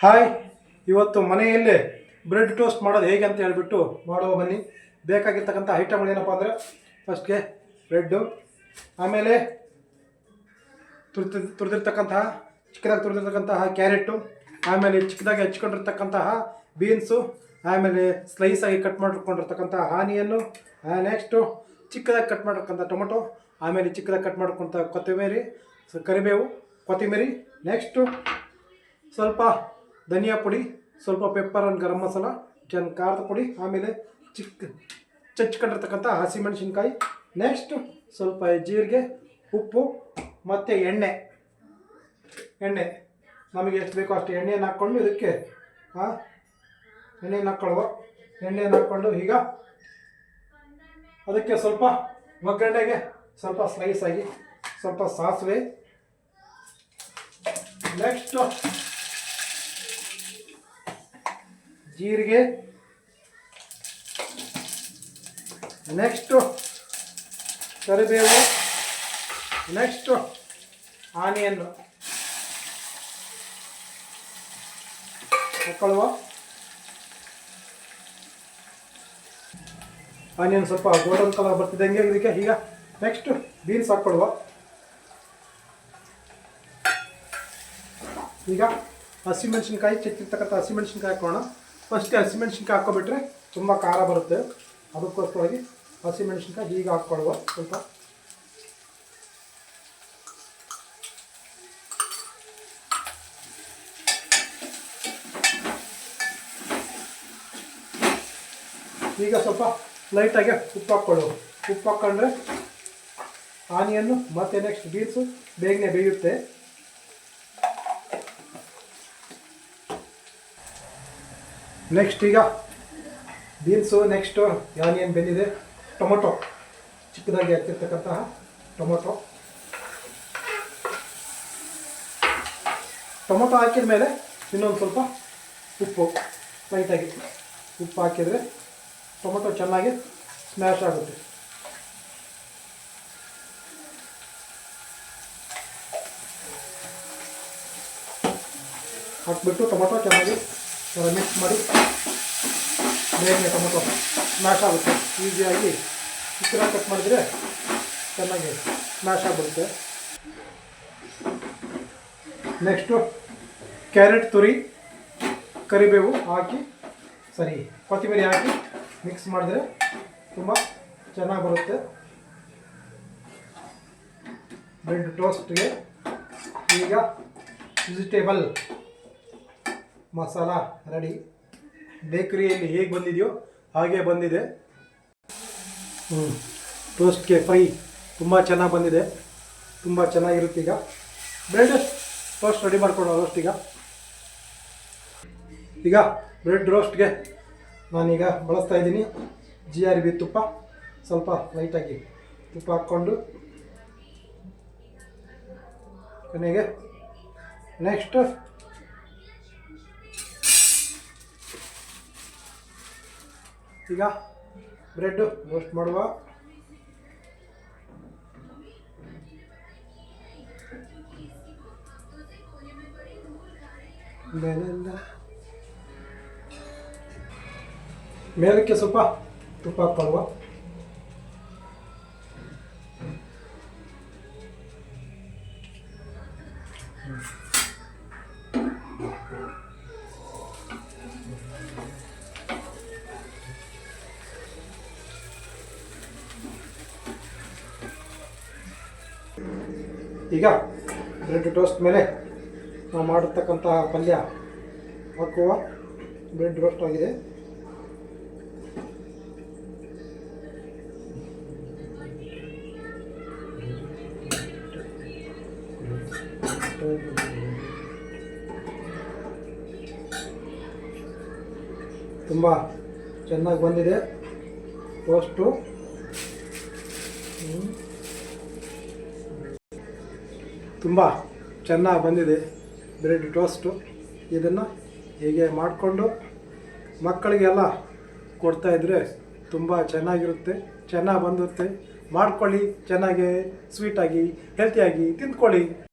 Hi, ಇವತ್ತು ಮನೆಯಲ್ಲೇ bread toast ಮಾಡೋದು ಹೇಗೆ ಅಂತ ಹೇಳ್ಬಿಟ್ಟು ಮಾಡುವ ಬನ್ನಿ. ಬೇಕಾಗಿರ್ತಕ್ಕಂಥ ಐಟಮ್ಗಳು ಏನಪ್ಪ ಅಂದರೆ ಫಸ್ಟ್ಗೆ ಬ್ರೆಡ್ಡು, ಆಮೇಲೆ ತುರಿದಿರ್ತಕ್ಕಂತಹ ಚಿಕ್ಕದಾಗಿ ತುರಿದಿರ್ತಕ್ಕಂತಹ ಕ್ಯಾರೆಟು, ಆಮೇಲೆ ಚಿಕ್ಕದಾಗಿ ಹಚ್ಕೊಂಡಿರ್ತಕ್ಕಂತಹ ಬೀನ್ಸು, ಆಮೇಲೆ ಸ್ಲೈಸಾಗಿ ಕಟ್ ಮಾಡಿಕೊಂಡಿರ್ತಕ್ಕಂಥ ಆನಿಯನ್ನು, ನೆಕ್ಸ್ಟು ಚಿಕ್ಕದಾಗಿ ಕಟ್ ಮಾಡಿರ್ತಕ್ಕಂಥ ಟೊಮೊಟೊ, ಆಮೇಲೆ ಚಿಕ್ಕದಾಗಿ ಕಟ್ ಮಾಡ್ಕೊಂಥ ಕೊತ್ತಂಬರಿ, ಕರಿಬೇವು, ಕೊತ್ತಂಬರಿ, ನೆಕ್ಸ್ಟು ಸ್ವಲ್ಪ ಧನಿಯಾ ಪುಡಿ, ಸ್ವಲ್ಪ ಪೆಪ್ಪರ್ ಆ್ಯಂಡ್ ಗರಂ ಮಸಾಲ, ಖಾರದ ಪುಡಿ, ಆಮೇಲೆ ಚಚ್ಕೊಂಡಿರ್ತಕ್ಕಂಥ ಹಸಿಮೆಣಸಿನ್ಕಾಯಿ, ನೆಕ್ಸ್ಟ್ ಸ್ವಲ್ಪ ಜೀರಿಗೆ, ಉಪ್ಪು ಮತ್ತು ಎಣ್ಣೆ ನಮಗೆ ಎಷ್ಟು ಬೇಕೋ ಅಷ್ಟು ಎಣ್ಣೆಯನ್ನು ಹಾಕ್ಕೊಂಡು ಇದಕ್ಕೆ ಎಣ್ಣೆಯನ್ನು ಹಾಕ್ಕೊಂಡು ಈಗ ಅದಕ್ಕೆ ಸ್ವಲ್ಪ ಒಗ್ಗರಣೆಗೆ ಸ್ವಲ್ಪ ಸ್ಲೈಸಾಗಿ ಸ್ವಲ್ಪ ಸಾಸಿವೆ, ನೆಕ್ಸ್ಟು ಜೀರಿಗೆ, ನೆಕ್ಸ್ಟು ಕರಿಬೇವು, ನೆಕ್ಸ್ಟು ಆನಿಯನ್ನು ಹಾಕೊಳ್ಳುವ. ಆನಿಯನ್ ಸ್ವಲ್ಪ ಗೋಲ್ಡನ್ ಕಲರ್ ಬರ್ತಿದ್ದಂಗೆ ಇದಕ್ಕೆ ಈಗ ನೆಕ್ಸ್ಟ್ ಬೀನ್ಸ್ ಹಾಕ್ಕೊಡುವ. ಈಗ ಹಸಿಮೆಣಸಿನ್ಕಾಯಿ, ಚೆಚ್ಚಿರ್ತಕ್ಕಂಥ ಹಸಿಮೆಣಸಿನ್ಕಾಯಿ ಹಾಕೋಣ. ಫಸ್ಟ್ ಹಸಿಮೆಣಸಿನ್ಕಾಯಿ ಹಾಕ್ಕೊಬಿಟ್ರೆ ತುಂಬ ಖಾರ ಬರುತ್ತೆ, ಅದಕ್ಕೋಸ್ಕರವಾಗಿ ಹಸಿಮೆಣಸಿನ್ಕಾಯಿ ಈಗ ಹಾಕ್ಕೊಡುವ. ಸ್ವಲ್ಪ ಈಗ ಸ್ವಲ್ಪ ಲೈಟಾಗಿ ಉಪ್ಪು ಹಾಕ್ಕೊಳ್ಳುವ. ಉಪ್ಪು ಹಾಕ್ಕೊಂಡ್ರೆ ಆನಿಯನ್ನು ಮತ್ತು ನೆಕ್ಸ್ಟ್ ಬೀನ್ಸು ಬೇಗನೆ ಬೇಯುತ್ತೆ. ನೆಕ್ಸ್ಟ್ ಈಗ ಬೀನ್ಸು, ನೆಕ್ಸ್ಟು ಆನಿಯನ್ ಬೆಂದಿದೆ, ಟೊಮೊಟೊ ಚಿಕ್ಕದಾಗಿ ಹಾಕಿರ್ತಕ್ಕಂತಹ ಟೊಮೊಟೊ ಹಾಕಿದ ಮೇಲೆ ಇನ್ನೊಂದು ಸ್ವಲ್ಪ ಉಪ್ಪು ಲೈಟಾಗಿ ಉಪ್ಪು ಹಾಕಿದರೆ ಟೊಮೊಟೊ ಚೆನ್ನಾಗಿ ಸ್ಮ್ಯಾಶ್ ಆಗುತ್ತೆ. ಹಾಕ್ಬಿಟ್ಟು ಟೊಮೊಟೊ ಚೆನ್ನಾಗಿ ಮಿಕ್ಸ್ ಮಾಡಿ ಬೇಗನೆ ಟೊಮೊಟೊ ಸ್ಮ್ಯಾಶ್ ಆಗುತ್ತೆ. ಈಸಿಯಾಗಿ ಚಿಕ್ಕದಾಗಿ ಕಟ್ ಮಾಡಿದರೆ ಚೆನ್ನಾಗಿ ಸ್ಮ್ಯಾಶ್ ಆಗಿಬಿಡುತ್ತೆ. ನೆಕ್ಸ್ಟು ಕ್ಯಾರೆಟ್ ತುರಿ, ಕರಿಬೇವು ಹಾಕಿ ಕೊತ್ತಂಬರಿ ಹಾಕಿ ಮಿಕ್ಸ್ ಮಾಡಿದ್ರೆ ತುಂಬ ಚೆನ್ನಾಗಿ ಬರುತ್ತೆ. ಬ್ರೆಡ್ ಟೋಸ್ಟ್ಗೆ ಈಗ ವೆಜಿಟೇಬಲ್ ಮಸಾಲ ರೆಡಿ. ಬೇಕರಿಯಲ್ಲಿ ಹೇಗೆ ಬಂದಿದೆಯೋ ಹಾಗೆ ಬಂದಿದೆ. ಟೋಸ್ಟ್ಗೆ ಫ್ರೈ ತುಂಬ ಚೆನ್ನಾಗಿ ಬಂದಿದೆ, ತುಂಬ ಚೆನ್ನಾಗಿರುತ್ತೆ. ಈಗ ಬ್ರೆಡ್ ಟೋಸ್ಟ್ ರೆಡಿ ಮಾಡ್ಕೊಂಡು ರೋಸ್ಟಿಗೆ ಈಗ ಬ್ರೆಡ್ ರೋಸ್ಟ್ಗೆ ನಾನೀಗ ಬಳಸ್ತಾ ಇದ್ದೀನಿ GRB ತುಪ್ಪ. ಸ್ವಲ್ಪ ಲೈಟಾಗಿ ತುಪ್ಪ ಹಾಕ್ಕೊಂಡು ಕೊನೆಗೆ ನೆಕ್ಸ್ಟ್ ಈಗ ಬ್ರೆಡ್ ರೋಸ್ಟ್ ಮಾಡುವ. ಮೇಲಕ್ಕೆ ಸ್ವಲ್ಪ ತುಪ್ಪ ಹಾಕ್ಕೊಳ್ಳುವ. ಈಗ ಬ್ರೆಡ್ ಟೋಸ್ಟ್ ಮೇಲೆ ನಾವು ಮಾಡಿರ್ತಕ್ಕಂತಹ ಪಲ್ಯ ಹಾಕುವ. ಬ್ರೆಡ್ ರೋಸ್ಟ್ ಆಗಿದೆ. ತುಂಬ ಚೆನ್ನಾಗಿ ಬಂದಿದೆ ಟೋಸ್ಟು. ತುಂಬ ಚೆನ್ನಾಗಿ ಬಂದಿದೆ ಬ್ರೆಡ್ ಟೋಸ್ಟು. ಇದನ್ನು ಹೀಗೆ ಮಾಡಿಕೊಂಡು ಮಕ್ಕಳಿಗೆಲ್ಲ ಕೊಡ್ತಾಯಿದ್ರೆ ತುಂಬ ಚೆನ್ನಾಗಿರುತ್ತೆ, ಚೆನ್ನಾಗಿ ಬಂದಿರುತ್ತೆ. ಮಾಡ್ಕೊಳ್ಳಿ, ಚೆನ್ನಾಗಿ ಸ್ವೀಟಾಗಿ ಹೆಲ್ತಿಯಾಗಿ ತಿಂದ್ಕೊಳ್ಳಿ.